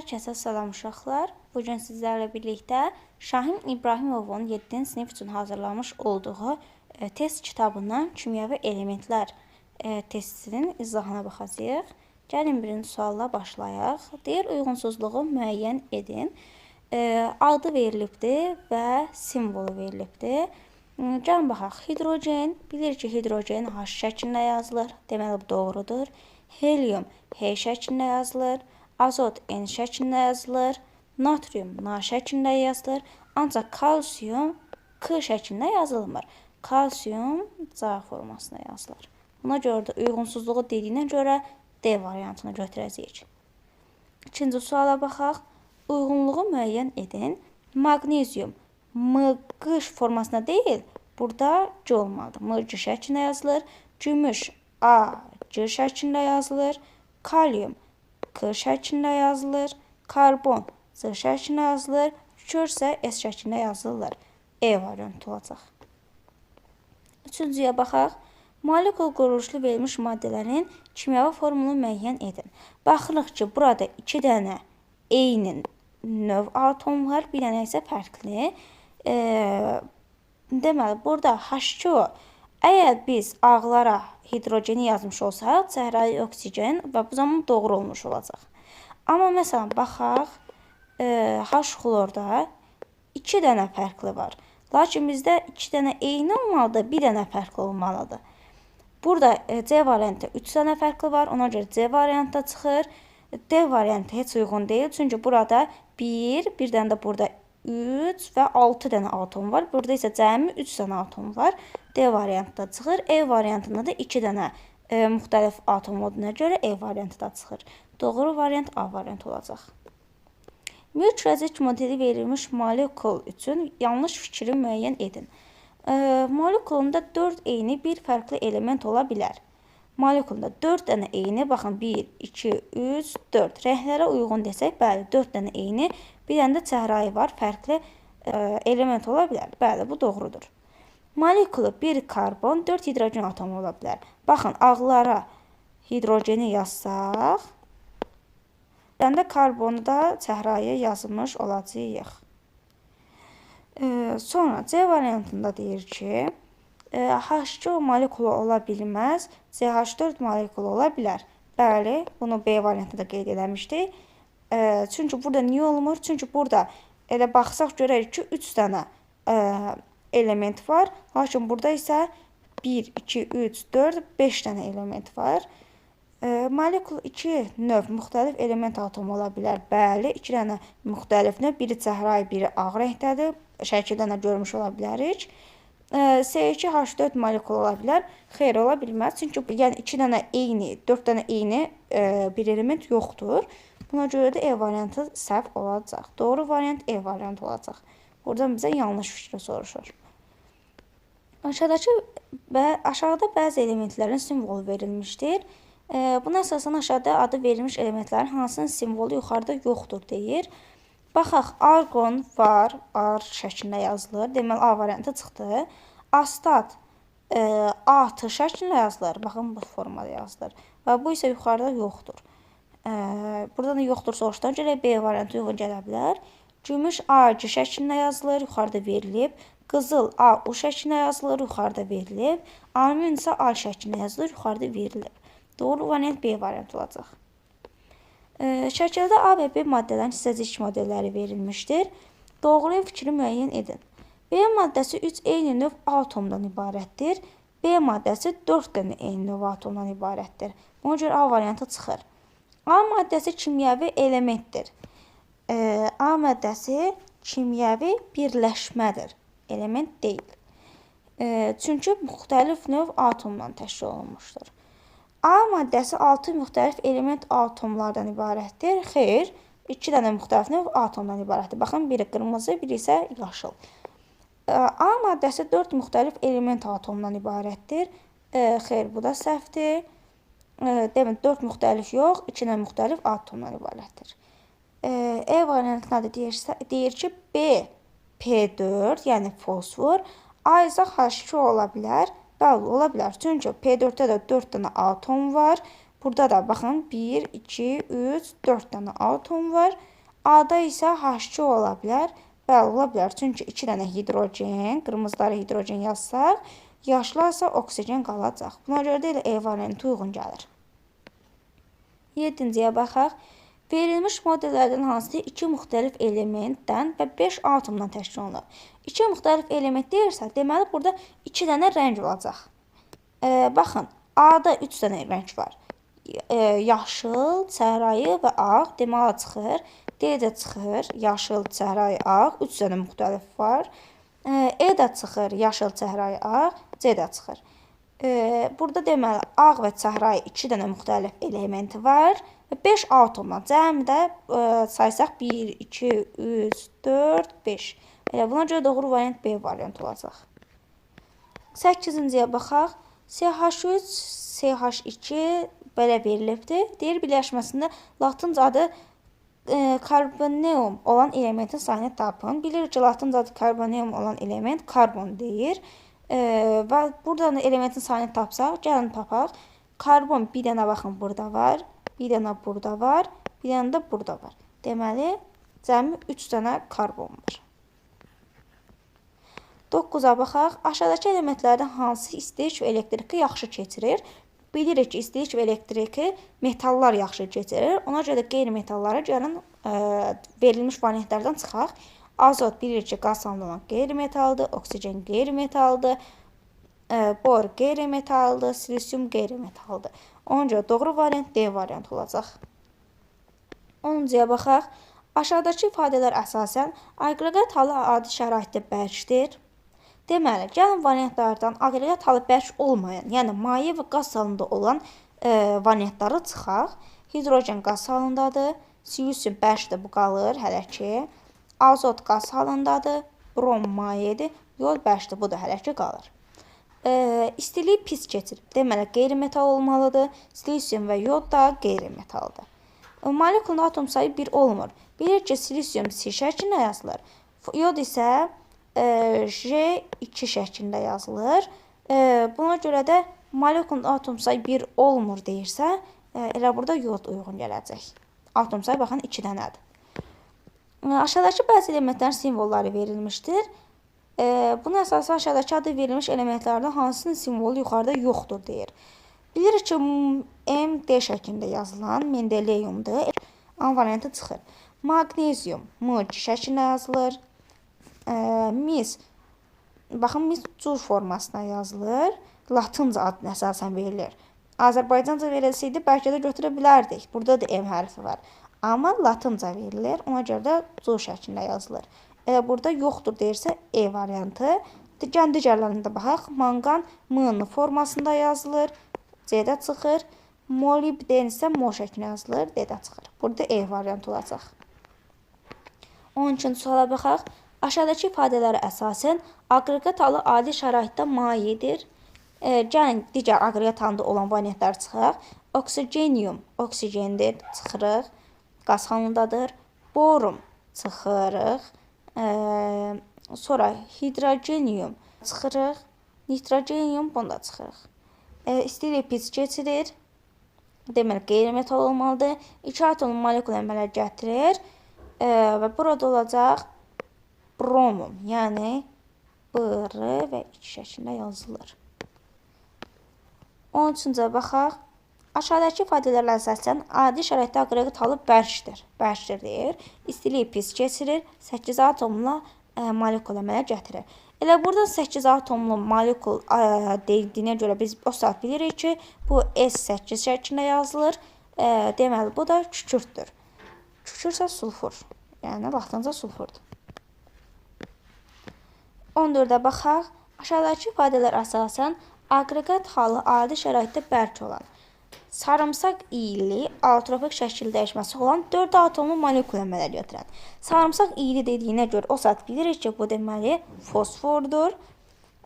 Hər kəsə salam uşaqlar. Bugün sizlərlə birlikdə Şahin İbrahimovun 7-ci sinif üçün hazırlamış olduğu test kitabından kimyəvi elementlər testinin izahına baxacağıq. Gəlin birinci sualla başlayaq. Deyir, uyğunsuzluğu müəyyən edin. Adı verilibdir və simvolu verilibdir. Gəlin baxaq. Hidrogen, bilir ki, hidrogen H şəklində yazılır. Deməli, bu doğrudur. Helium H şəklində yazılır. Azot N şəklində yazılır. Natrium N şəklində yazılır. Ancaq kalsiyum K şəklində yazılmır. Kalsiyum C formasında yazılır. Buna görə də uyğunsuzluğu dediyinə görə D variantını götürəcəyik. İkinci suala baxaq. Uyğunluğu müəyyən edin. Magnezium MG formasında deyil, burada C olmalıdır. MG şəklində yazılır. Gümüş AG şəklində yazılır. Kalium K şəklində yazılır. Karbon C şəklində yazılır. Kükür isə S şəklində yazılır. E variantı olacaq. Üçüncüyə baxaq. Molekul quruluşlu verilmiş maddələrin kimyəvi formunu müəyyən edin. Baxırıq ki, burada 2 dənə eyni növ atom var, bir dənə isə fərqli. Deməli, burada H2O, əgər biz ağlara hidrogeni yazmış olsaq, səhrai oksigen və bu zaman doğru olmuş olacaq. Amma məsələn, baxaq, H-xlorda 2 dənə fərqli var. Lakin bizdə 2 dənə eyni olmalıdır, bir dənə fərqli olmalıdır. Burada C variantı 3 dənə fərqli var, ona görə C variantı çıxır. D variantı heç uyğun deyil, çünki burada 1 dənə də burada 3 və 6 dənə atom var. Burada isə cəmi 3 dənə atom var. D variantı da çıxır. E variantında da 2 dənə müxtəlif atom olduğuna görə E variantı da çıxır. Doğru variant A variantı olacaq. Mülk modeli verilmiş molekul üçün yanlış fikri müəyyən edin. Molekulunda 4 eyni bir fərqli element ola bilər. Molekulunda 4 dənə eyni, baxın 1, 2, 3, 4. Rənglərə uyğun desək, bəli, 4 dənə eyni, bir dənə də çəhrayı var, fərqli element ola bilər. Bəli, bu doğrudur. Molekulu 1 karbon, 4 hidrogen atomu ola bilər. Baxın, ağlara hidrogeni yazsaq, bir dənə də karbonu da çəhrayı yazılmış olacaq. Sonra C variantında deyir ki, H2O molekulu ola bilməz, CH4 molekulu ola bilər. Bəli, bunu B variantında qeyd eləmişdik. Çünki burada niyə olmur? Çünki burada elə baxsaq görərik ki, 3 dənə element var. Lakin burada isə 1, 2, 3, 4, 5 dənə element var. Molekul 2 növ müxtəlif element atomu ola bilər. Bəli, 2 dənə müxtəlif növ, biri çəhrayı, biri ağ rəngdədir. Şəkildən də görmüş ola bilərik. C2H4 molekul ola bilər. Xeyr, ola bilməz. Çünki yəni 2 dənə eyni, 4 dənə eyni bir element yoxdur. Buna görə də E variantı səhv olacaq. Doğru variant E variantı olacaq. Buradan bizə yanlış fikri soruşur. Aşağıda bəzi elementlərin simvolu verilmişdir. Buna əsasən aşağıda adı verilmiş elementlərin hansının simvolu yuxarıda yoxdur deyir. Baxaq, argon var, R şəklində yazılır. Deməli, A variantı çıxdı. Astat AT şəklində yazılır. Baxın, bu formada yazılır. Və bu isə yuxarıda yoxdur. Burada da yoxdur soruşdan görə B variantı uyğun gələ bilər. Gümüş AG şəklində yazılır, yuxarıda verilib. Qızıl AU şəklində yazılır, yuxarıda verilib. Alüminium isə A şəklində yazılır, yuxarıda verilib. Doğru variant B variantı olacaq. Şəkildə A və B maddələrin hissəcik modelləri verilmişdir. Doğru fikri müəyyən edin. B maddəsi 3 eyni növ atomdan ibarətdir. B maddəsi 4 dənə eyni növ atomdan ibarətdir. Buna görə A variantı çıxır. A maddəsi kimyəvi elementdir. A maddəsi kimyəvi birləşmədir. Element deyil. Çünki müxtəlif növ atomdan təşkil olunmuşdur. A maddəsi 6 müxtəlif element atomlardan ibarətdir. Xeyr, 2 dənə müxtəlif növ atomdan ibarətdir. Baxın, biri qırmızı, biri isə yaşıl. A maddəsi 4 müxtəlif element atomdan ibarətdir. Xeyr, bu da səhvdir. Demək, 4 müxtəlif yox, 2 dənə müxtəlif atomdan ibarətdir. E variantına da deyir ki, B P4, yəni fosfor, A isə H2 ola bilər. Bəli, ola bilər. Çünki P4-də də 4 dənə atom var. Burada da baxın 1, 2, 3, 4 dənə atom var. A-da isə H2 ola bilər. Bəli, ola bilər. Çünki 2 dənə hidrogen, qırmızıları hidrogen yazsaq, yaşlarsa oksigen qalacaq. Buna görə də elə E variantı uyğun gəlir. 7-ciyə baxaq. Verilmiş modellərdən hansı 2 müxtəlif elementdən və 5 atomdan təşkil olunur? 2 müxtəlif element deyirsə, deməli burada 2 dənə rəng olacaq. Baxın, A-da 3 dənə rəng var. Yaşıl, çəhrayı və ağ deməli çıxır. D-də çıxır, yaşıl, çəhrayı, ağ. 3 dənə müxtəlif var. E-də çıxır, yaşıl, çəhrayı, ağ. C-də çıxır. Burada deməli, ağ və çəhrayı 2 dənə müxtəlif elementi var. 5 atomdan cəmi də saysaq 1, 2, 3, 4, 5. Buna görə doğru variant B variant olacaq. 8-ciyə baxaq. CH3, CH2 belə verilibdir. Deyir birləşməsində latınca adı karbonium olan elementin sayını tapın. Bilirik ki, latınca adı karbonium olan element karbon deyir. Və buradan elementin sayını tapsaq, gəlin tapaq. Karbon bir dənə baxın burada var, bir dənə burada var, bir dənə də burada var. Deməli, cəmi 3 dənə karbon var. 9-a baxaq. Aşağıdakı elementlərdən hansı istilik və elektriki yaxşı keçirir? Bilirik ki, istilik və elektriki metallar yaxşı keçirir. Ona görə də qeyri-metallara gəlin verilmiş variantlardan çıxaq. Azot bilirik ki, qaz halında olan qeyri-metaldır, oksigen qeyri-metaldır, bor qeyri-metaldır, silisium qeyri-metaldır. Ona görə doğru variant D variant olacaq. 10-cuya baxaq. Aşağıdakı ifadələr əsasən aqreqat halı adi şəraitdə bərkdir. Deməli, gəlin variantlardan aqreqat halı bərk olmayan, yəni maye və qaz halında olan variantları çıxaq. Hidrogen qaz halındadır, silisium bərkdir, bu qalır hələ ki. Azot qaz halındadır, brom mayedir, yod bərkdir, bu da hələ ki qalır. İstiliyi pis keçir. Deməli, qeyri-metal olmalıdır. Silisium və yod da qeyri-metaldır. Molekulun atom sayı 1 olmur. Bilir ki, silisium C şəklində yazılır. Yod isə J2 şəklində yazılır. Buna görə də molekulun atom sayı 1 olmur deyirsə, elə burada yod uyğun gələcək. Atom sayı baxın 2 dənədir. Aşağıdakı bəzi elementlərin simvolları verilmişdir. Buna əsasən aşağıdakı adı verilmiş elementlərdən hansının simvolu yuxarıda yoxdur deyir. Bilirik ki, M D şəklində yazılan Mendeleevumdur. A variantı çıxır. Magnezium M şəklində yazılır. Mis, baxın, mis cur formasına yazılır. Latınca adına əsasən verilir. Azərbaycanca verilsəydi, bəlkə də götürə bilərdik. Burada da M hərfi var. Amma latınca verilir. Ona görə də cur şəklində yazılır. Elə burada yoxdur deyirsə E variantı. Digərlərində baxaq. Manqan M formasında yazılır. C-də çıxır. Molibden isə Mo şəklində yazılır. D-də çıxır. Burada E variantı olacaq. 13-cü suala baxaq. Aşağıdakı ifadələrə əsasən aqreqat halı adi şəraitdə mayedir. Gəlin digər aqreqat halında olan variantlar çıxaq. Oksigenium oksigendir, çıxırıq. Qaz halındadır. Borum çıxırıq. Sonra hidrogenium çıxırıq. Nitrogenium bunda çıxırıq. İstilik pis keçirir. Deməli, qeyri-metal olmalıdır. 2 atomlu molekul əmələ gətirir. Və burada olacaq bromum, yəni BR və 2 şəklində yazılır. 13-cə baxaq. Aşağıdakı ifadələrlə əsasən adi şəraitdə aqreqat halı bərkdir. Bərkdir deyir. İstiliyi pis keçirir. 8 atomlu molekul əmələ gətirir. Elə burada 8 atomlu molekul deyildiyinə görə biz o saat bilirik ki, bu S8 şəklində yazılır. Deməli, bu da kükürdür. Kükürsə sulfur. Yəni, vaxtınca sulfurdur. 14-ə baxaq. Aşağıdakı ifadələr əsasən aqreqat halı adi şəraitdə bərk olan, sarımsaq iyili altrofik şəkil dəyişməsi olan 4 atomlu molekul əmələ götürən. Sarımsaq iyili dediyinə görə o saat bilirik ki, bu deməli fosfordur.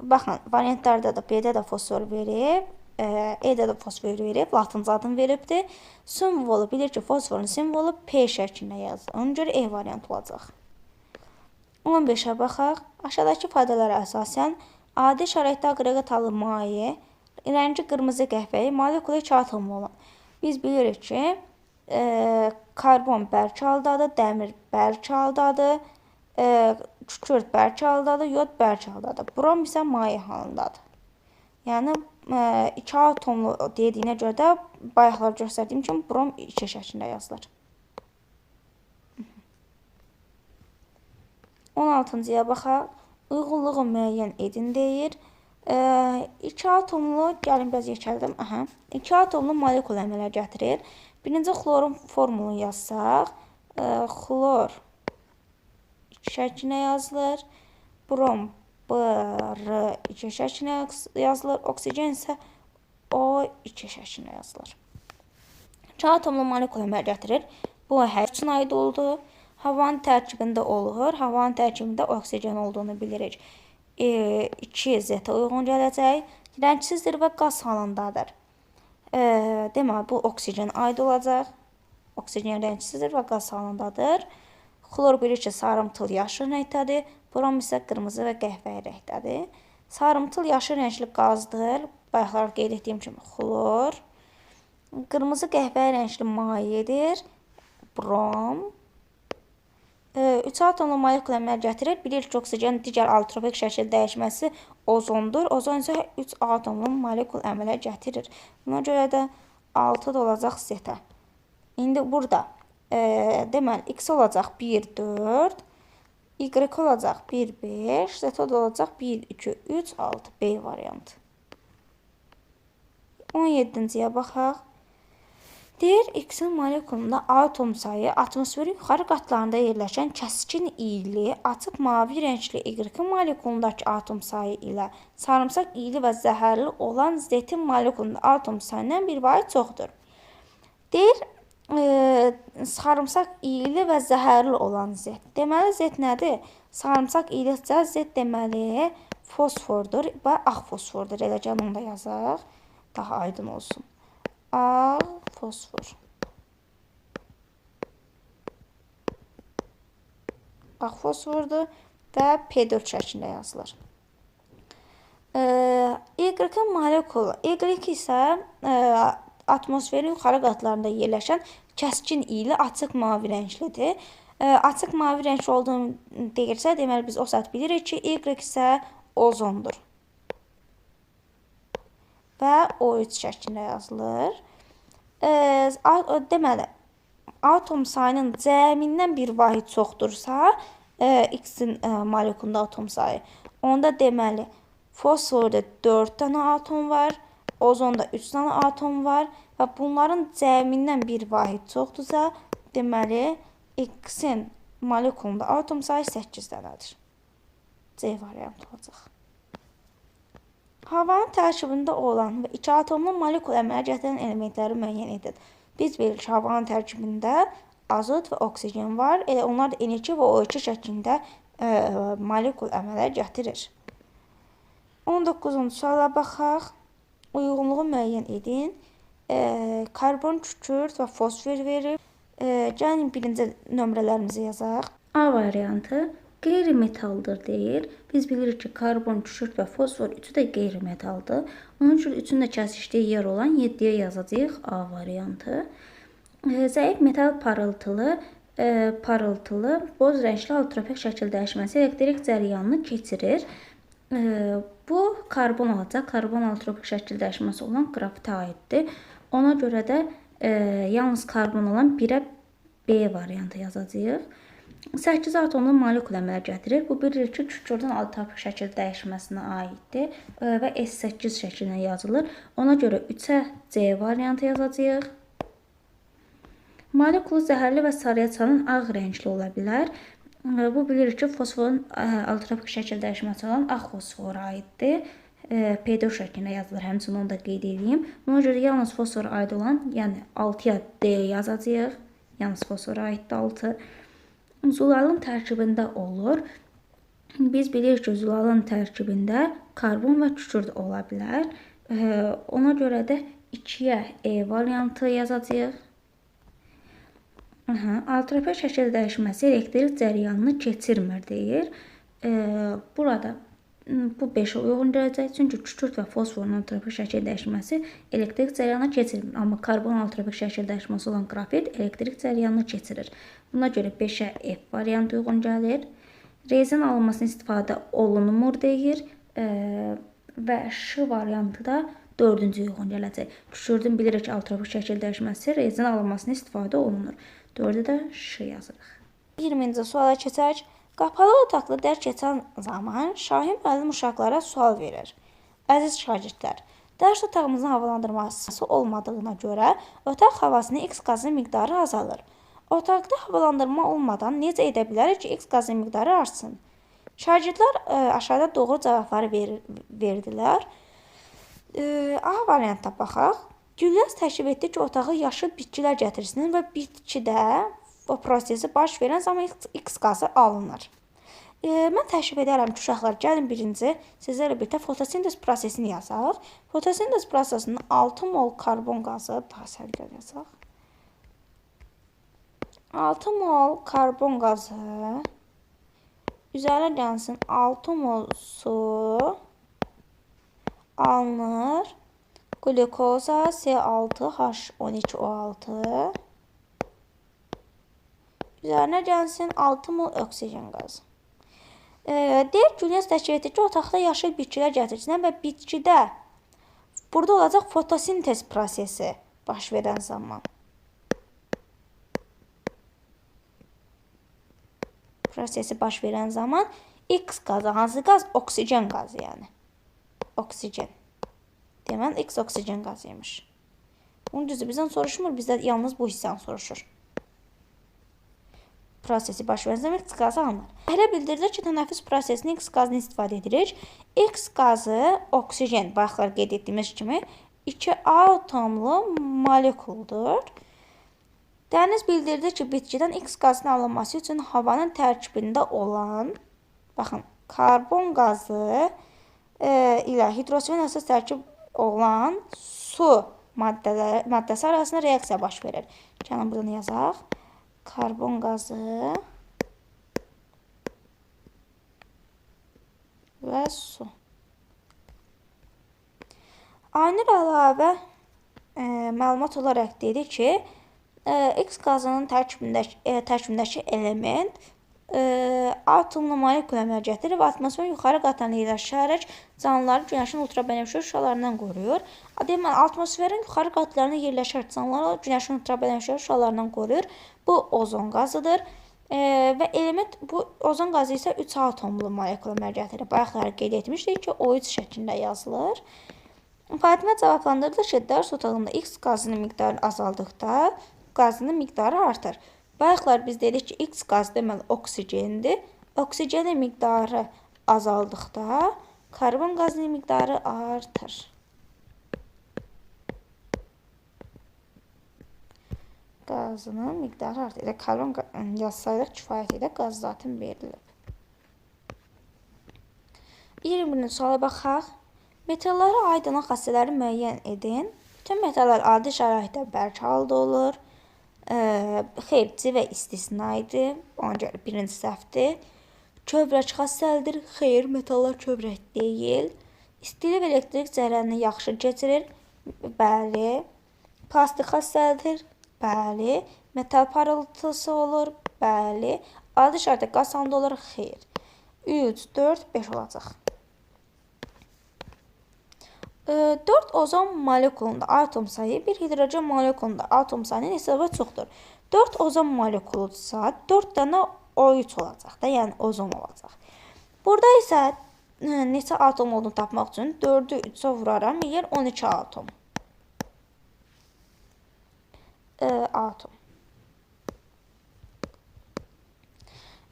Baxın, variantlarda da B-də də fosfor verib, E-də də fosfor verib, latınca adını veribdir. Simvolu bilir ki, fosforun simvolu P şəklində yazılır. Ona görə E variantı olacaq. 15-ə baxaq. Aşağıdakı ifadələrə əsasən adi şəraitdə aqreqat halı maye, rəngi qırmızı qəhvəyi, molekulu 2 atomlu olan. Biz bilirik ki, karbon bərk haldadır, dəmir bərk haldadır, kükürt bərk haldadır, yod bərk haldadır. Brom isə maye halındadır. Yəni 2 atomlu dediyinə görə də bayaqlar göstərdiyim kimi brom 2 şəklində yazılır. 16-cıya baxaq. Uyğunluğu müəyyən edin deyir. 2 atomlu, gəlin biraz yekəldim. 2 atomlu molekul əmələ gətirir. Birinci xlorun formulunu yazsaq, xlor 2 şəklinə yazılır. Brom BR2 şəklinə yazılır. Oksigen isə O2 şəklinə yazılır. 2 atomlu molekul əmələ gətirir. Bu hər üçün aid oldu. Havanın tərkibində olur. Havanın tərkibində oksigen olduğunu bilirik. 2 Z uyğun gələcək. Rəngsizdir və qaz halındadır. Deməli, bu oksigen aid olacaq. Oksigen rəngsizdir və qaz halındadır. Xlor bilirik ki, sarımtıl yaşıl rəngdədir. Brom isə qırmızı və qəhvəyi rəngdədir. Sarımtıl yaşıl rəngli qazdır. Bayaqlar qeyd etdiyim kimi xlor. Qırmızı qəhvəyi rəngli mayedir. Brom. 3 atomlu molekul əmələ gətirir. Bilirik ki, oksigenin digər altrofik şəkil dəyişməsi ozondur. Ozon isə 3 atomlu molekul əmələ gətirir. Buna görə də 6 da olacaq Z-ə. İndi burada deməli, X olacaq 1, 4, Y olacaq 1, 5, Z olacaq 1, 2, 3, 6, B variantı. 17-ciyə baxaq. Deyir, X-in molekulunda atom sayı atmosferin yuxarı qatlarında yerləşən kəskin iyili, açıq mavi rəngli Y-in molekulundakı atom sayı ilə sarımsaq iyili və zəhərli olan Z-in molekulunda atom sayından bir vahid çoxdur. Deyir, sarımsaq iyili və zəhərli olan Z. Deməli, Z nədir? Sarımsaq iyilikcə Z deməli fosfordur və ağ fosfordur. Elə gəlin onu da yazaq, daha aydın olsun. A fosfor. Ağ fosfordur və P4 şəklində yazılır. Y-in molekulu. Y isə atmosferin yuxarı qatlarında yerləşən kəskin iyili açıq mavi rənglidir. Açıq mavi rəngli olduğunu deyirsə, deməli biz o saat bilirik ki, Y isə ozondur. Və O3 şəklində yazılır. Deməli, atom sayının cəmindən bir vahid çoxdursa, X-in molekulunda atom sayı, onda deməli, fosforda 4 dənə atom var, ozonda 3 dənə atom var və bunların cəmindən bir vahid çoxdursa, deməli, X-in molekulunda atom sayı 8 dənədir. C variantı olacaq. Havanın tərkibində olan və 2 atomlu molekul əmələ gətirən elementləri müəyyən edin. Biz bilirik ki, havanın tərkibində azot və oksigen var. Elə onlar da N2 və O2 şəklində molekul əmələ gətirir. 19-cu suala baxaq. Uyğunluğu müəyyən edin. Karbon, kükürt və fosfor verir. Gəlin birinci nömrələrimizi yazaq. A variantı qeyri-metaldır deyir. Biz bilirik ki, karbon, kükürt və fosfor üçü də qeyri-metaldır. Onun üçün üçünün də kəsişdiyi yer olan 7-yə yazacağıq A variantı. Zəif metal parıltılı, boz rəngli altrofik şəkil dəyişməsi elektrik cəryanını keçirir. Bu karbon olacaq. Karbon altrofik şəkil dəyişməsi olan qrafitə aiddir. Ona görə də yalnız karbon olan 1-ə B variantı yazacağıq. 8 atomlu molekul əmələ gətirir. Bu bilirik ki, kükürdün altrofik şəkil dəyişməsinə aiddir və S8 şəklinə yazılır. Ona görə 3-ə C variantı yazacağıq. Molekulu zəhərli və sarıya çalan ağ rəngli ola bilər. Bu bilirik ki, fosforun altrofik şəkil dəyişməsi olan ağ fosfora aiddir. P4 şəklində yazılır. Həmçinin onu da qeyd edeyim. Ona görə yalnız fosfora aid olan, yəni 6-ya D yazacağıq. Yalnız fosfora aiddir 6. Zulalın tərkibində olur. Biz bilirik ki, zulalın tərkibində karbon və kükürt ola bilər. Ona görə də 2-yə E variantı yazacağıq. Altrofik şəkil dəyişməsi elektrik cəryanını keçirmir deyir. Burada bu 5-ə uyğun gələcək. Çünki kükürt və fosforun altrofik şəkil dəyişməsi elektrik cəryanına keçirmir. Amma karbon altrofik şəkil dəyişməsi olan qrafit elektrik cəryanını keçirir. Buna görə 5-ə F variantı uyğun gəlir. Rezin alınmasına istifadə olunmur deyir və Ş variantı da 4-cü uyğun gələcək. Kükürdün bilirik ki, altrofik şəkil dəyişməsi rezin alınmasına istifadə olunur. 4-də də Ş yazırıq. 20-ci suala keçək. Qapalı otaqda dərs keçən zaman Şahin müəllim uşaqlara sual verir. Əziz şagirdlər, dərs otağımızın havalandırması olmadığına görə otaq havasının X qazının miqdarı azalır. Otaqda havalandırma olmadan necə edə bilərik ki, X qazının miqdarı artsın? Şagirdlər aşağıda doğru cavabları verdilər. A variantına baxaq. Gülyaz təklif etdi ki, otağa yaşıl bitkilər gətirsin və bitkidə o prosesi baş verən zaman X qazı alınır. Mən təklif edərəm ki, uşaqlar, gəlin birinci sizlərlə birlikdə fotosintez prosesini yazaq. Fotosintez prosesinin 6 mol karbon qazı, daha sərgər yazaq. 6 mol karbon qazı üzərinə gəlsin 6 mol su alınır. Glukoza C6H12O6 üzərinə gəlsin 6 mol oksigen qazı. Deyir, Gülyaz təklif etdi ki, otaqda yaşıl bitkilər gətirsin və bitkidə burada olacaq fotosintez prosesi baş verən zaman. Prosesi baş verən zaman X qazı, hansı qaz? Oksigen qazı yəni. Oksigen. Deməli, X oksigen qazıymış. Bunun düzü bizdən soruşmur, bizdə yalnız bu hissəni soruşur. Prosesi baş verən zaman X qazı alınır. Elə bildirilir ki, tənəffüs prosesinin X qazını istifadə edirik. X qazı oksigen, baxlar qeyd etdiyimiz kimi 2 atomlu molekuldur. Dəniz bildirdi ki, bitkidən X qazının alınması üçün havanın tərkibində olan, baxın, karbon qazı ilə hidrogen əsas tərkib olan su maddəsi arasında reaksiya baş verir. Gəlin buradan yazaq. Karbon qazı və su. Aynur əlavə məlumat olaraq dedi ki, X qazının tərkibindəki element atomlu molekul əmələ gətirir və atmosferin yuxarı qatlarına yerləşərək canlıları günəşin ultrabənövşə şüalarından qoruyur. Deməli, atmosferin yuxarı qatlarına yerləşərək canlıları günəşin ultrabənövşə şüalarından qoruyur. Bu ozon qazıdır və element bu ozon qazı isə 3 atomlu molekul əmələ gətirir. Bayaqlar qeyd etmişdik ki, O3 şəklində yazılır. Fatimə cavablandırdı ki, dərs otağında X qazının miqdarı azaldıqda qazının miqdarı artır. Bayaqlar biz dedik ki, X qazı deməli oksigendir. Oksigenin miqdarı azaldıqda karbon qazının miqdarı artır. Qazının miqdarı artır. Karbon yazsaydıq kifayət edə qaz zaten verilib. 21-ci suala baxaq. Metallara aid olan xassələri müəyyən edin. Bütün metallar adi şəraitdə bərk halda olur. Xeyr, C və istisna idi. Ona görə birinci səhvdir. Kövrək xassəlidir. Xeyr, metallar kövrək deyil. İstilik və elektrik cərəyanını yaxşı keçirir. Bəli. Plastik xassəlidir. Bəli. Metal parıltısı olur. Bəli. Adi şəraitdə qaz halında olur. Xeyr. 3, 4, 5 olacaq. 4 ozon molekulunda atom sayı, bir hidrogen molekulunda atom sayının hesabı çoxdur. 4 ozon molekuludursa 4 dənə O3 olacaq da, yəni ozon olacaq. Burada isə neçə atom olduğunu tapmaq üçün 4-ü 3-ə vuraram, yer 12 atom. Atom.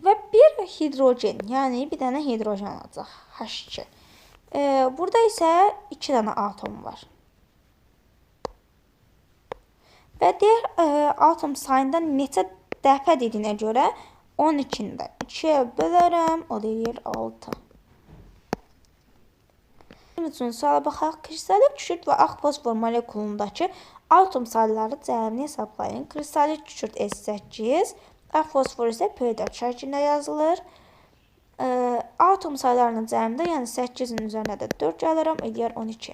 Və bir hidrogen, yəni bir dənə hidrogen olacaq. H2. Burada isə 2 dənə atom var. Və deyir, atom sayında neçə dəfə dediyinə görə 12-ni də 2-yə bölərəm, o deyir 6. Üçün suala baxaq. Kristallik kükürt və ağ fosfor molekulundakı atom sayıları cəmini hesablayın. Kristallik kükürt S8, ağ fosfor isə P4 şəklində yazılır. Atom sayılarının cəmində, yəni 8-in üzərinə də 4 gəlirəm, eləyər 12.